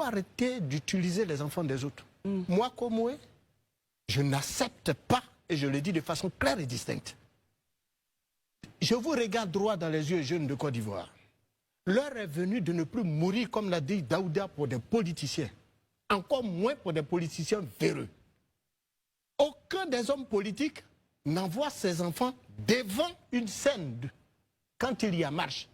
arrêter d'utiliser les enfants des autres. Moi, Komoué, je n'accepte pas, et je le dis de façon claire et distincte. Je vous regarde droit dans les yeux, jeunes de Côte d'Ivoire. L'heure est venue de ne plus mourir, comme l'a dit Daouda, pour des politiciens. Encore moins pour des politiciens véreux. Aucun des hommes politiques n'envoie ses enfants devant une scène quand il y a marche.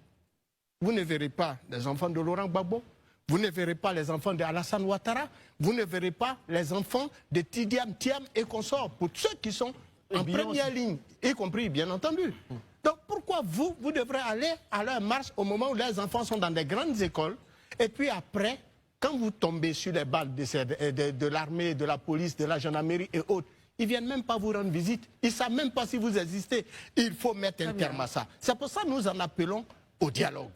Vous ne verrez pas les enfants de Laurent Gbagbo, vous ne verrez pas les enfants de Alassane Ouattara, vous ne verrez pas les enfants de Tidiane Thiam et consorts, pour ceux qui sont en première ligne, y compris bien entendu. Donc pourquoi vous devrez aller à leur marche au moment où les enfants sont dans des grandes écoles, et puis après, quand vous tombez sur les balles de l'armée, de la police, de la gendarmerie et autres, ils ne viennent même pas vous rendre visite, ils ne savent même pas si vous existez. Il faut mettre un terme à ça. C'est pour ça que nous en appelons au dialogue.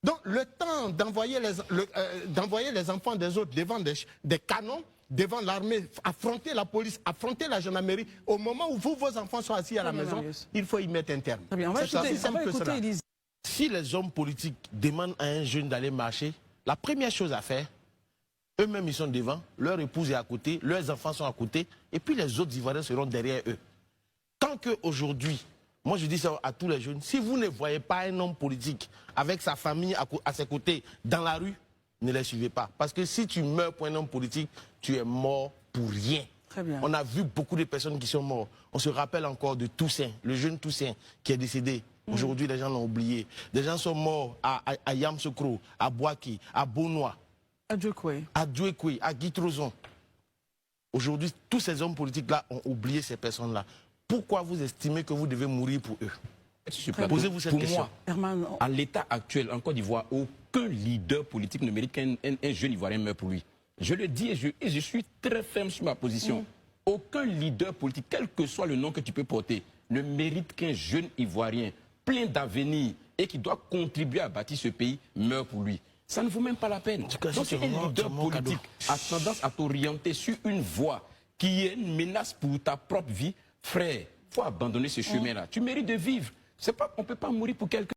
Donc le temps d'envoyer les enfants des autres devant des canons, devant l'armée, affronter la police, affronter la gendarmerie, au moment où vos enfants sont assis à la maison, il faut y mettre un terme. C'est aussi simple que cela. Si les hommes politiques demandent à un jeune d'aller marcher, la première chose à faire, eux-mêmes ils sont devant, leur épouse est à côté, leurs enfants sont à côté, et puis les autres Ivoiriens seront derrière eux. Tant qu'aujourd'hui, moi je dis ça à tous les jeunes, si vous ne voyez pas un homme politique avec sa famille à ses côtés dans la rue, ne les suivez pas. Parce que si tu meurs pour un homme politique, tu es mort pour rien. Très bien. On a vu beaucoup de personnes qui sont mortes. On se rappelle encore de Toussaint, le jeune Toussaint qui est décédé. Aujourd'hui, les gens l'ont oublié. Des gens sont morts à Yamsoukro, à Boaki, à Bonois, à Djouekoué, à Guitrozon. Aujourd'hui, tous ces hommes politiques-là ont oublié ces personnes-là. Pourquoi vous estimez que vous devez mourir pour eux? Posez-vous cette question. Moi, à l'état actuel, en Côte d'Ivoire, aucun leader politique ne mérite qu'un jeune Ivoirien meure pour lui. Je le dis et je suis très ferme sur ma position. Aucun leader politique, quel que soit le nom que tu peux porter, ne mérite qu'un jeune Ivoirien plein d'avenir et qui doit contribuer à bâtir ce pays meure pour lui. Ça ne vaut même pas la peine. Donc si un leader politique a tendance à t'orienter sur une voie qui est une menace pour ta propre vie, frère, il faut abandonner ce chemin-là. Tu mérites de vivre. On ne peut pas mourir pour quelqu'un.